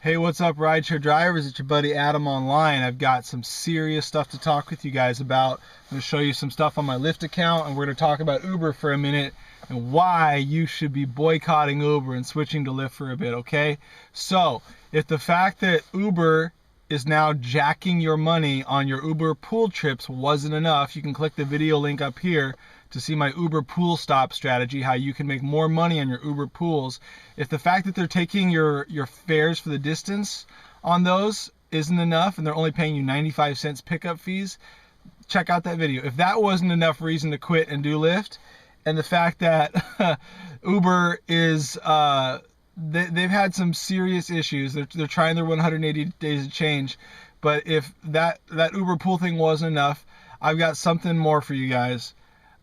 Hey, what's up, rideshare drivers? It's your buddy Adam online. I've got some serious stuff to talk with you guys about. I'm going to show you some stuff on my Lyft account, and we're going to talk about Uber for a minute and why you should be boycotting Uber and switching to Lyft for a bit, okay? So, if the fact that Uber is now jacking your money on your Uber pool trips wasn't enough, you can click the video link up here to see my Uber pool stop strategy, how you can make more money on your Uber pools. If the fact that they're taking your fares for the distance on those isn't enough and they're only paying you 95 cents pickup fees, check out that video. If that wasn't enough reason to quit and do Lyft, and the fact that Uber is, they've had some serious issues. They're trying their 180 days of change, but if that Uber pool thing wasn't enough, I've got something more for you guys.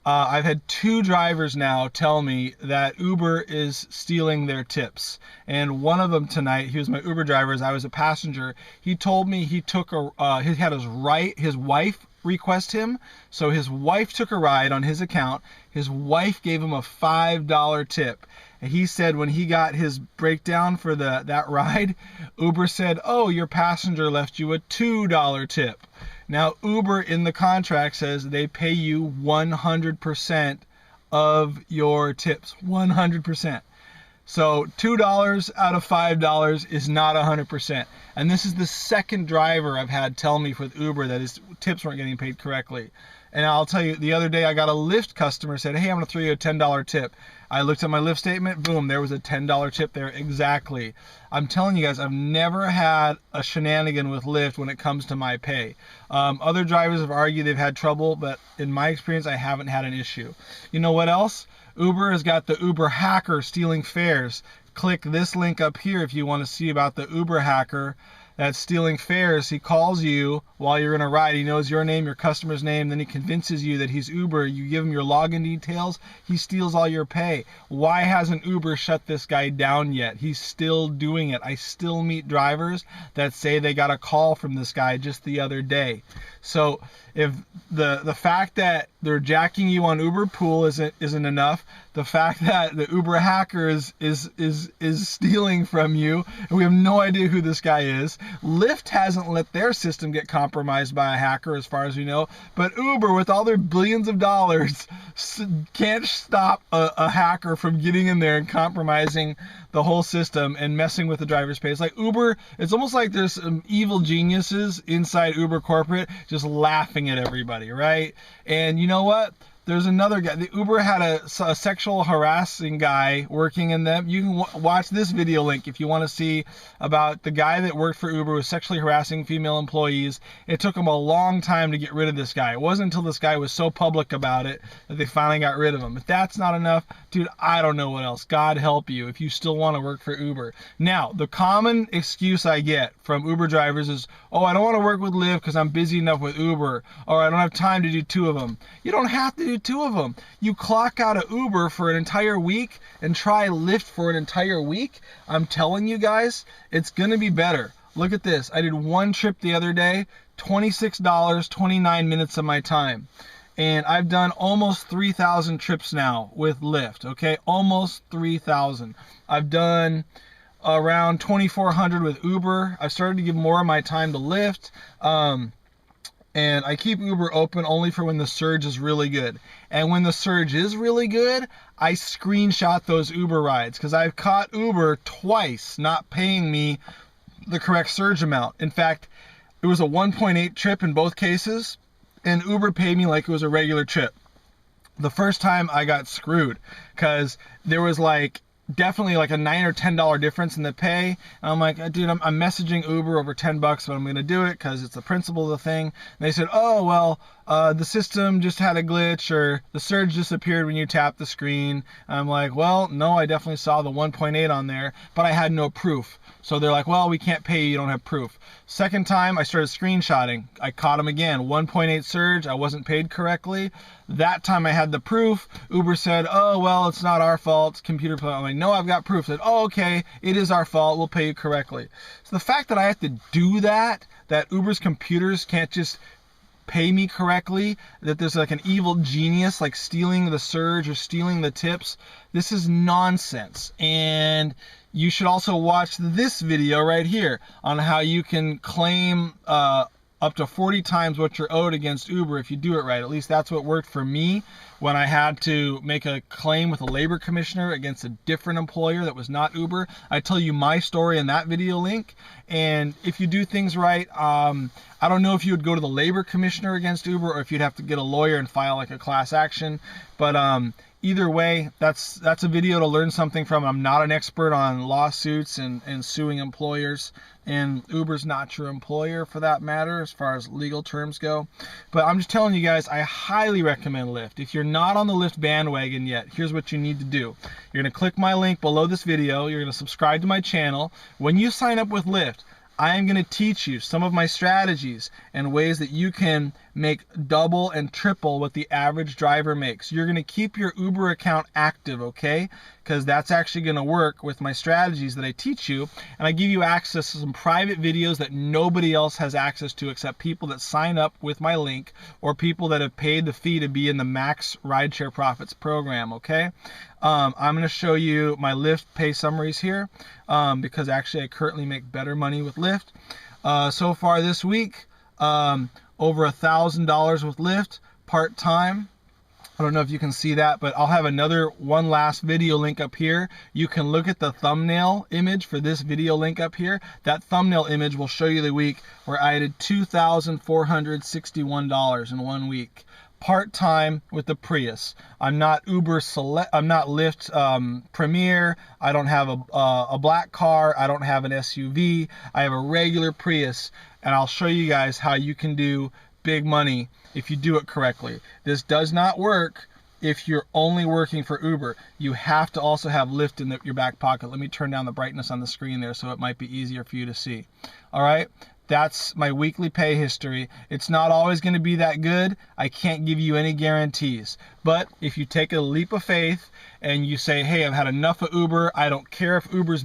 I've had 2 drivers now tell me that Uber is stealing their tips. And one of them tonight, he was my Uber driver as I was a passenger. He told me he took he had his wife request him. So his wife took a ride on his account. His wife gave him a $5 tip. And he said when he got his breakdown for that ride, Uber said, "Oh, your passenger left you a $2 tip." Now, Uber in the contract says they pay you 100% of your tips, 100%. So $2 out of $5 is not 100%. And this is the second driver I've had tell me with Uber that his tips weren't getting paid correctly. And I'll tell you, the other day I got a Lyft customer said, "Hey, I'm going to throw you a $10 tip." I looked at my Lyft statement, boom, there was a $10 tip there exactly. I'm telling you guys, I've never had a shenanigan with Lyft when it comes to my pay. Other drivers have argued they've had trouble, but in my experience, I haven't had an issue. You know what else? Uber has got the Uber hacker stealing fares. Click this link up here if you want to see about the Uber hacker that's stealing fares. He calls you while you're in a ride. He knows your name, your customer's name, then he convinces you that he's Uber. You give him your login details, he steals all your pay. Why hasn't Uber shut this guy down yet? He's still doing it. I still meet drivers that say they got a call from this guy just the other day. So if the fact that they're jacking you on Uber pool isn't enough, the fact that the Uber hacker is stealing from you, and we have no idea who this guy is. Lyft hasn't let their system get compromised by a hacker as far as we know, but Uber, with all their billions of dollars, can't stop a hacker from getting in there and compromising the whole system and messing with the driver's pay. It's like Uber, it's almost like there's some evil geniuses inside Uber corporate just laughing at everybody, right? And you know what? There's another guy. The Uber had a sexual harassing guy working in them. You can watch this video link if you want to see about the guy that worked for Uber was sexually harassing female employees. It took them a long time to get rid of this guy. It wasn't until this guy was so public about it that they finally got rid of him. If that's not enough, dude, I don't know what else. God help you if you still want to work for Uber. Now, the common excuse I get from Uber drivers is, "Oh, I don't want to work with Lyft because I'm busy enough with Uber," or "I don't have time to do 2 of them." You don't have to do 2 of them. You clock out of Uber for an entire week and try Lyft for an entire week. I'm telling you guys, it's gonna be better. Look at this. I did 1 trip the other day, $26, 29 minutes of my time. And I've done almost 3,000 trips now with Lyft, okay? Almost 3,000. I've done around 2,400 with Uber. I've started to give more of my time to Lyft. And I keep Uber open only for when the surge is really good. And when the surge is really good, I screenshot those Uber rides because I've caught Uber twice not paying me the correct surge amount. In fact, it was a 1.8 trip in both cases, and Uber paid me like it was a regular trip. The first time I got screwed because there was definitely like a $9 or $10 difference in the pay. And I'm like, dude, I'm messaging Uber over $10, but I'm going to do it because it's the principle of the thing. And they said, "Oh, well, the system just had a glitch, or the surge disappeared when you tapped the screen." And I'm like, well, no, I definitely saw the 1.8 on there, but I had no proof. So they're like, "Well, we can't pay you don't have proof." Second time, I started screenshotting. I caught them again. 1.8 surge. I wasn't paid correctly. That time I had the proof. Uber said, "Oh, well, it's not our fault. It's computer fault." I'm like, "No, I've got proof." Said, "Oh, okay, it is our fault. We'll pay you correctly." So the fact that I have to do that Uber's computers can't just pay me correctly, that there's like an evil genius like stealing the surge or stealing the tips. This is nonsense. And you should also watch this video right here on how you can claim up to 40 times what you're owed against Uber if you do it right. At least that's what worked for me when I had to make a claim with a labor commissioner against a different employer that was not Uber. I tell you my story in that video link. And if you do things right, I don't know if you would go to the labor commissioner against Uber or if you'd have to get a lawyer and file like a class action. But either way, that's a video to learn something from. I'm not an expert on lawsuits and suing employers, and Uber's not your employer for that matter as far as legal terms go. But I'm just telling you guys, I highly recommend Lyft. If you're not on the Lyft bandwagon yet, here's what you need to do. You're going to click my link below this video. You're going to subscribe to my channel. When you sign up with Lyft, I am going to teach you some of my strategies and ways that you can make double and triple what the average driver makes. You're going to keep your Uber account active, okay? Because that's actually going to work with my strategies that I teach you. And I give you access to some private videos that nobody else has access to except people that sign up with my link or people that have paid the fee to be in the Max Rideshare Profits program, okay? I'm going to show you my Lyft pay summaries here because actually I currently make better money with Lyft. So far this week, over $1,000 with Lyft part-time. I don't know if you can see that, but I'll have one last video link up here. You can look at the thumbnail image for this video link up here. That thumbnail image will show you the week where I did $2,461 in 1 week. Part-time with the Prius. I'm not Lyft Premier. I don't have a black car. I don't have an SUV. I have a regular Prius, and I'll show you guys how you can do big money if you do it correctly. This does not work if you're only working for Uber. You have to also have Lyft in your back pocket. Let me turn down the brightness on the screen there so it might be easier for you to see. All right. That's my weekly pay history. It's not always going to be that good. I can't give you any guarantees. But if you take a leap of faith and you say, hey, I've had enough of Uber. I don't care if Uber's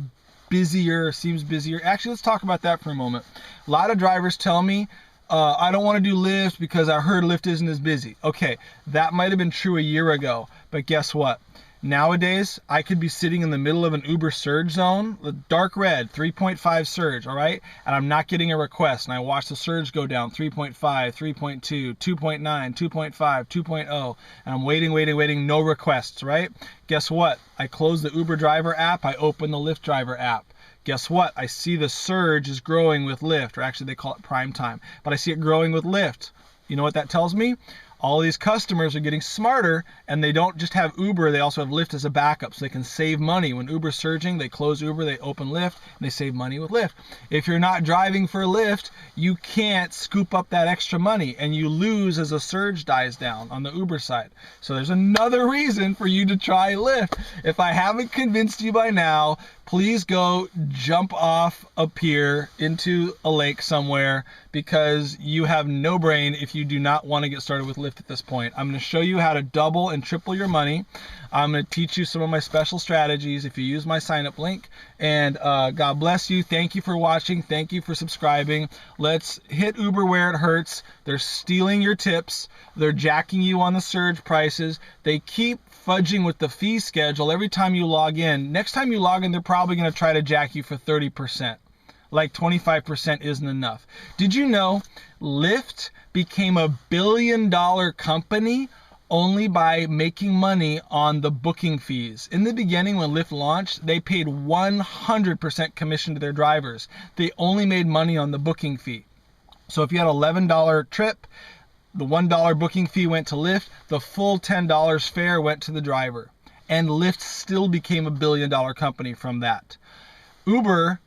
busier or seems busier. Actually, let's talk about that for a moment. A lot of drivers tell me, I don't want to do Lyft because I heard Lyft isn't as busy. Okay, that might have been true a year ago. But guess what? Nowadays, I could be sitting in the middle of an Uber surge zone, dark red, 3.5 surge, all right? And I'm not getting a request. And I watch the surge go down, 3.5, 3.2, 2.9, 2.5, 2.0. And I'm waiting, no requests, right? Guess what? I close the Uber driver app. I open the Lyft driver app. Guess what? I see the surge is growing with Lyft, or actually they call it prime time. But I see it growing with Lyft. You know what that tells me? All these customers are getting smarter, and they don't just have Uber, they also have Lyft as a backup, so they can save money. When Uber's surging, they close Uber, they open Lyft, and they save money with Lyft. If you're not driving for Lyft, you can't scoop up that extra money, and you lose as a surge dies down on the Uber side. So there's another reason for you to try Lyft. If I haven't convinced you by now, please go jump off a pier into a lake somewhere, because you have no brain if you do not want to get started with Lyft at this point. I'm going to show you how to double and triple your money. I'm going to teach you some of my special strategies if you use my sign-up link. And God bless you. Thank you for watching. Thank you for subscribing. Let's hit Uber where it hurts. They're stealing your tips. They're jacking you on the surge prices. They keep fudging with the fee schedule every time you log in. Next time you log in, they're probably going to try to jack you for 30%. Like 25% isn't enough. Did you know Lyft became a billion-dollar company only by making money on the booking fees? In the beginning, when Lyft launched, they paid 100% commission to their drivers. They only made money on the booking fee. So if you had an $11 trip, the $1 booking fee went to Lyft, the full $10 fare went to the driver. And Lyft still became a billion-dollar company from that. Uber,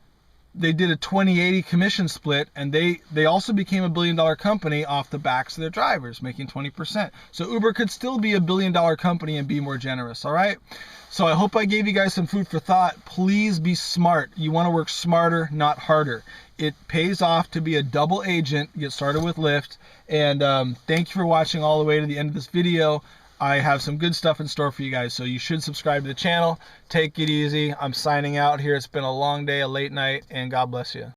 they did a 20-80 commission split, and they also became a billion-dollar company off the backs of their drivers, making 20%. So Uber could still be a billion-dollar company and be more generous, all right? So I hope I gave you guys some food for thought. Please be smart. You want to work smarter, not harder. It pays off to be a double agent. Get started with Lyft. And thank you for watching all the way to the end of this video. I have some good stuff in store for you guys, so you should subscribe to the channel. Take it easy. I'm signing out here. It's been a long day, a late night, and God bless you.